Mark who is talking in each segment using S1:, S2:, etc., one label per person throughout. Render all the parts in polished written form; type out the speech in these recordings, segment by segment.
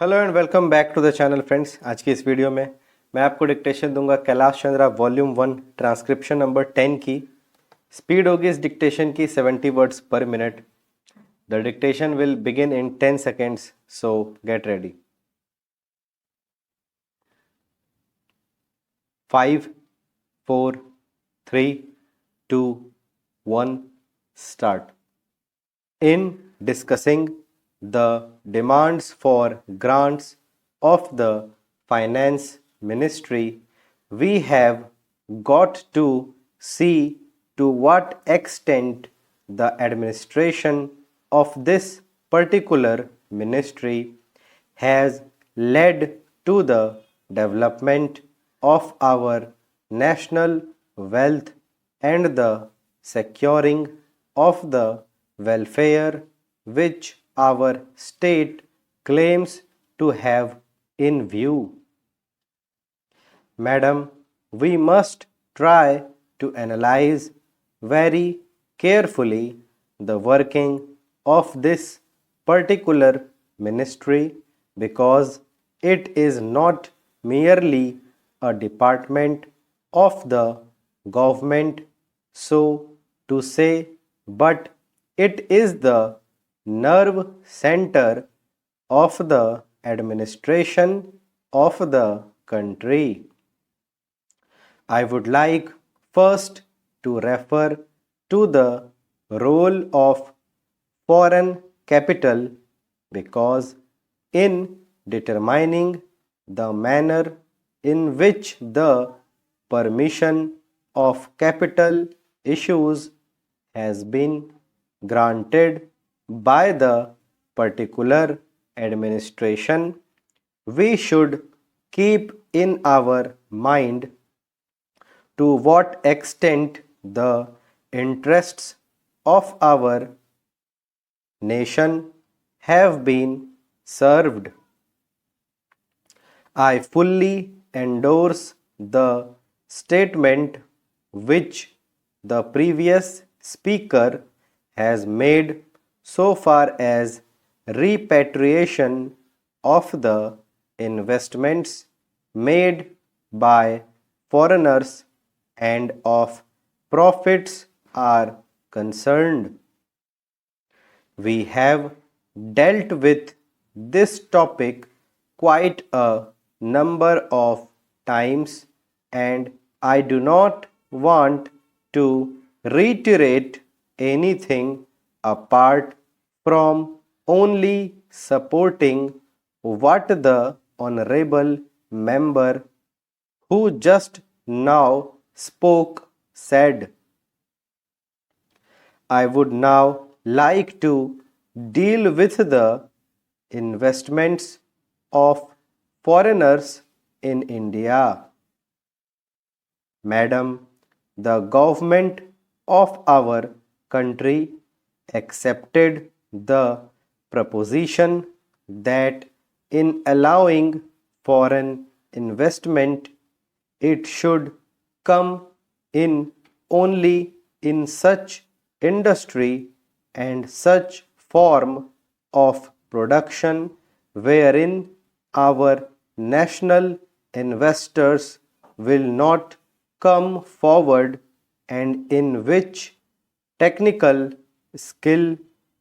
S1: Hello and welcome back to the channel friends. आज की इस वीडियो में मैं आपको डिक्टेशन दूंगा Kailash Chandra volume 1 transcription number 10 की। स्पीड होगी इस डिक्टेशन की 70 वर्ड्स पर minute. The dictation will begin in 10 seconds, so get ready. 5 4 3 2 1 start. In discussing the demands for grants of the finance ministry, we have got to see to what extent the administration of this particular ministry has led to the development of our national wealth and the securing of the welfare which our state claims to have in view. Madam, we must try to analyze very carefully the working of this particular ministry because it is not merely a department of the government, so to say, but it is the nerve center of the administration of the country. I would like first to refer to the role of foreign capital because in determining the manner in which the permission of capital issues has been granted by the particular administration, we should keep in our mind to what extent the interests of our nation have been served. I fully endorse the statement which the previous speaker has made so far as repatriation of the investments made by foreigners and of profits are concerned. We have dealt with this topic quite a number of times, and I do not want to reiterate anything apart from only supporting what the honorable member who just now spoke said. I would now like to deal with the investments of foreigners in India. Madam, the government of our country accepted the proposition that in allowing foreign investment, it should come in only in such industry and such form of production wherein our national investors will not come forward and in which technical skill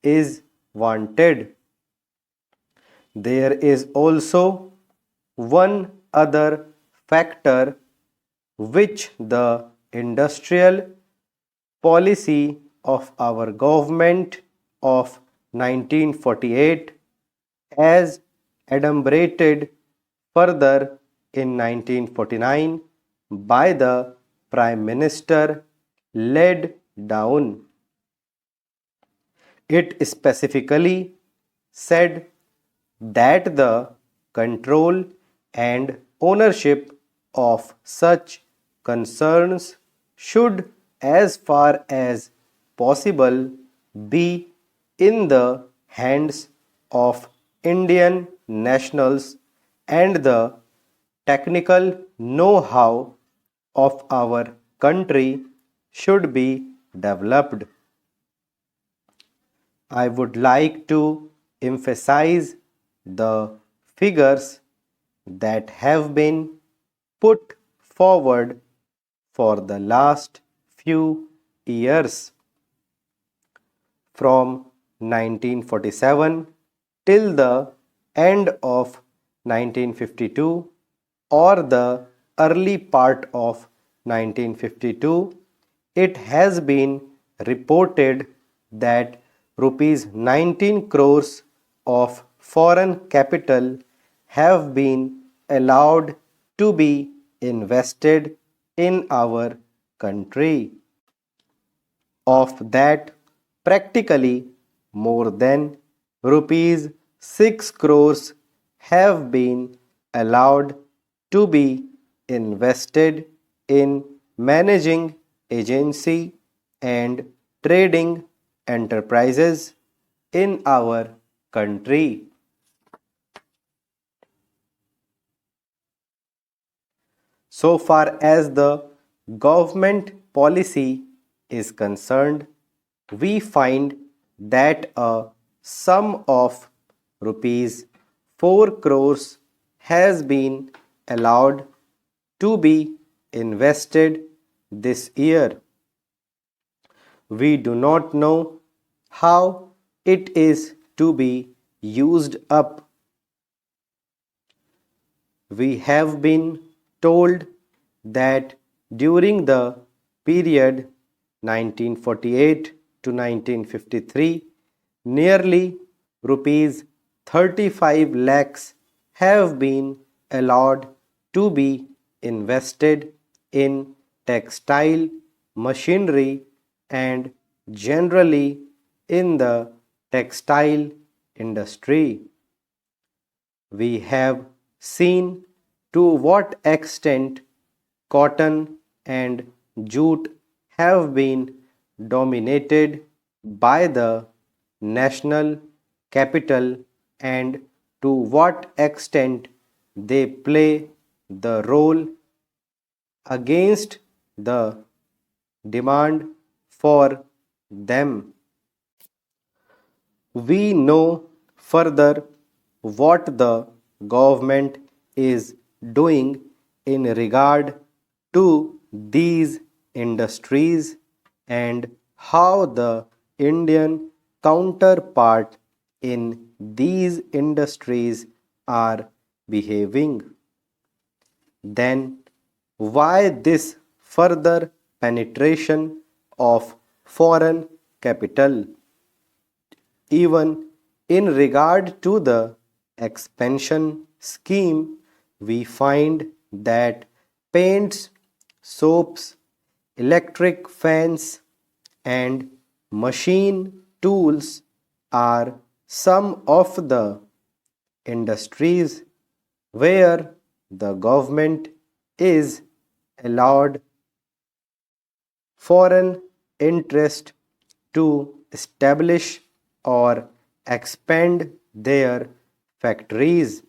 S1: is wanted. There is also one other factor which the industrial policy of our government of 1948 as adumbrated further in 1949 by the Prime Minister laid down. It specifically said that the control and ownership of such concerns should, as far as possible, be in the hands of Indian nationals and the technical know-how of our country should be developed. I would like to emphasize the figures that have been put forward for the last few years from 1947 till the end of 1952 or the early part of 1952, it has been reported that rupees 19 crores of foreign capital have been allowed to be invested in our country. Of that, practically more than rupees 6 crores have been allowed to be invested in managing agency and trading enterprises in our country. So far as the government policy is concerned, we find that a sum of rupees 4 crores has been allowed to be invested this year. We do not know how it is to be used up. We have been told that during the period 1948 to 1953, nearly rupees 35 lakhs have been allowed to be invested in textile machinery and generally in the textile industry. We have seen to what extent cotton and jute have been dominated by the national capital and to what extent they play the role against the demand for them. We know further what the government is doing in regard to these industries and how the Indian counterpart in these industries are behaving. Then why this further penetration of foreign capital? Even in regard to the expansion scheme, we find that paints, soaps, electric fans, and machine tools are some of the industries where the government is allowed foreign interest to establish or expand their factories.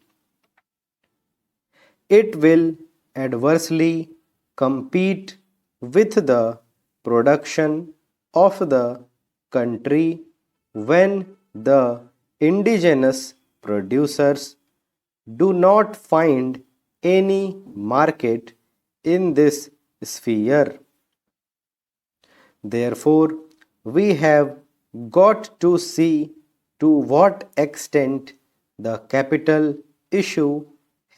S1: It will adversely compete with the production of the country when the indigenous producers do not find any market in this sphere. Therefore, we have got to see to what extent the capital issue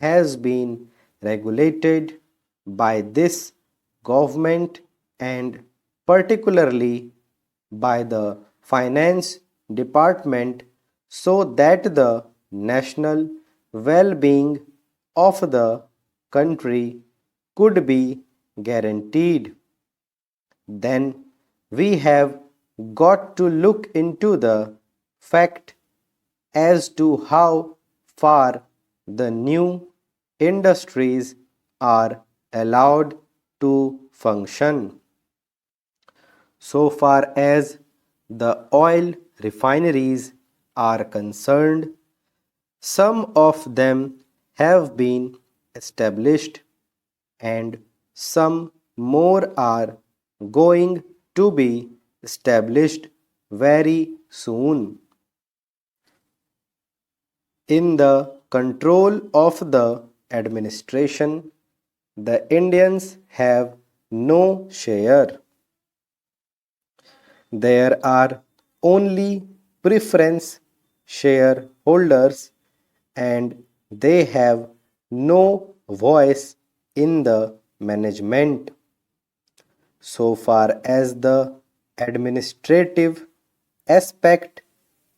S1: has been regulated by this government and particularly by the finance department so that the national well-being of the country could be guaranteed. Then we have got to look into the fact as to how far the new industries are allowed to function. So far as the oil refineries are concerned, some of them have been established and some more are going to be established very soon. In the control of the administration, the Indians have no share. There are only preference shareholders and they have no voice in the management. So far as the administrative aspect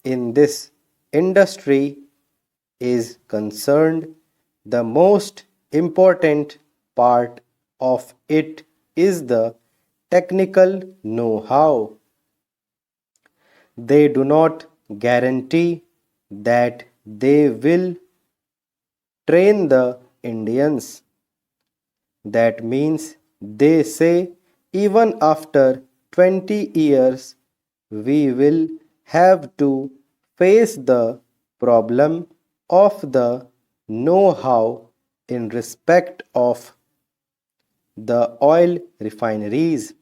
S1: in this industry is concerned, the most important part of it is the technical know-how. They do not guarantee that they will train the Indians. That means they say even after 20 years we will have to face the problem of the know-how in respect of the oil refineries.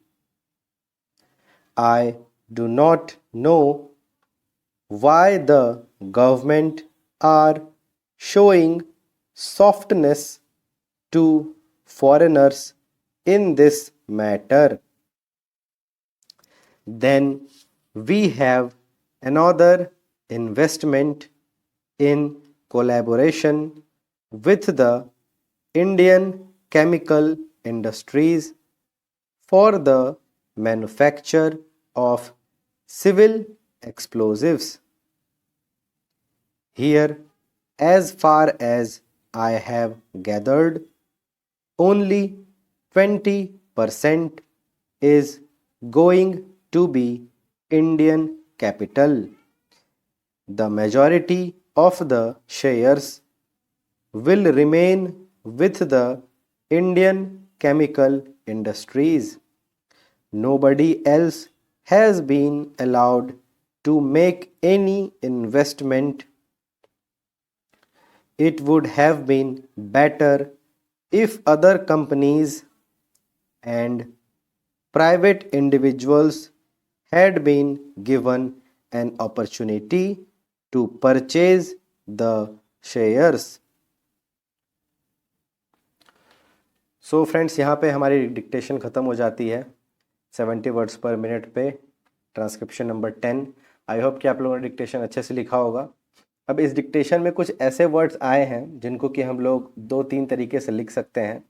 S1: I do not know why the government are showing softness to foreigners in this matter. Then we have another investment in collaboration with the Indian chemical industries for the manufacture of civil explosives. Here, as far as I have gathered, only 20% is going to be Indian capital. The majority of the shares will remain with the Indian chemical industries. Nobody else has been allowed to make any investment. It would have been better if other companies and private individuals had been given an opportunity to purchase the shares. So friends, यहाँ पे हमारी dictation ख़त्म हो जाती है 70 words पर minute पे, transcription number 10। I hope कि आप लोगों ने डिक्टेशन अच्छे से लिखा होगा। अब इस डिक्टेशन में कुछ ऐसे वर्ड्स आए हैं जिनको कि हम लोग 2-3 तरीके से लिख सकते हैं।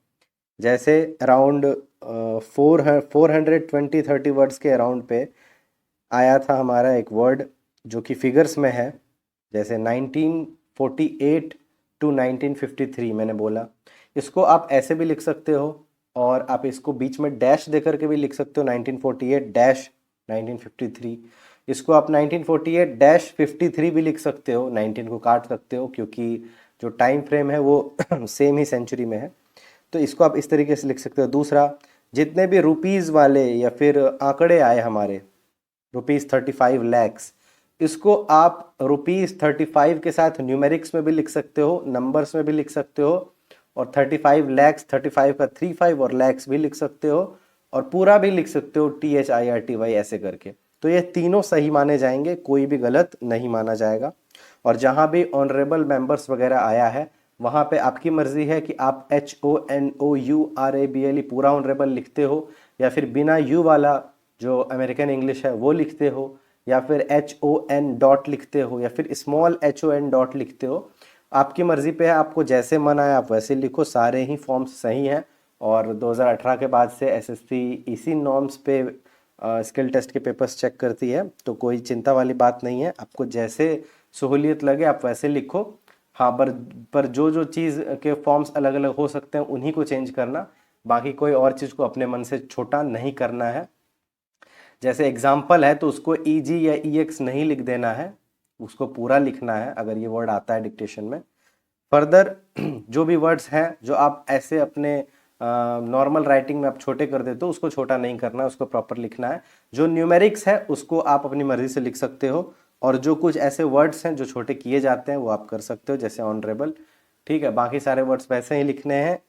S1: जैसे अराउंड 420-30 वर्ड्स के अराउंड पे आया था हमारा एक वर्ड जो कि फिगर्स में है, जैसे 1948 टू 1953 मैंने बोला। इसको आप ऐसे भी लिख सकते हो और आप इसको बीच में डैश दे करके भी लिख सकते हो, 1948-1953। इसको आप 1948-53 भी लिख सकते हो, 19 को काट सकते हो क्योंकि जो टाइम फ्रेम है वो सेम ही सेंचुरी में है, तो इसको आप इस तरीके से लिख सकते हो। दूसरा, जितने भी रुपीज़ वाले या फिर आंकड़े आए हमारे, ₹35 लाख, इसको आप ₹35 के साथ न्यूमेरिक्स में भी लिख सकते हो, नंबर्स में भी लिख सकते हो, और 35 लाख, 35 का 35 और लैक्स भी लिख सकते हो, और पूरा भी लिख सकते हो THIRTY ऐसे करके। तो ये तीनों सही माने जाएंगे, कोई भी गलत नहीं माना जाएगा। और जहाँ भी ऑनरेबल मेंबर्स वगैरह आया है वहाँ पे आपकी मर्जी है कि आप HONOURABLE पूरा ऑनरेबल लिखते हो, या फिर बिना यू वाला जो अमेरिकन इंग्लिश है वो लिखते हो, या फिर HON डॉट लिखते हो, या फिर स्मॉल HON डॉट लिखते हो। आपकी मर्जी पे है, आपको जैसे मन आए आप वैसे लिखो, सारे ही फॉर्म्स सही हैं। और 2018 के बाद से SSC इसी नॉर्म्स पे स्किल टेस्ट के पेपर्स चेक करती है, तो कोई चिंता वाली बात नहीं है। आपको जैसे सहूलियत लगे आप वैसे लिखो। हाँ, पर जो चीज़ के फॉर्म्स अलग अलग हो सकते हैं उन्हीं को चेंज करना, बाकी कोई और चीज़ को अपने मन से छोटा नहीं करना है। जैसे एग्जाम्पल है तो उसको EG या EX नहीं लिख देना है, उसको पूरा लिखना है अगर ये वर्ड आता है डिक्टेशन में। फर्दर जो भी वर्ड्स हैं जो आप ऐसे अपने नॉर्मल राइटिंग में आप छोटे कर देते हो, उसको छोटा नहीं करना है, उसको प्रॉपर लिखना है। जो न्यूमेरिक्स है उसको आप अपनी मर्जी से लिख सकते हो, और जो कुछ ऐसे वर्ड्स हैं जो छोटे किए जाते हैं वो आप कर सकते हो, जैसे ऑनरेबल। ठीक है, बाकी सारे वर्ड्स वैसे ही लिखने हैं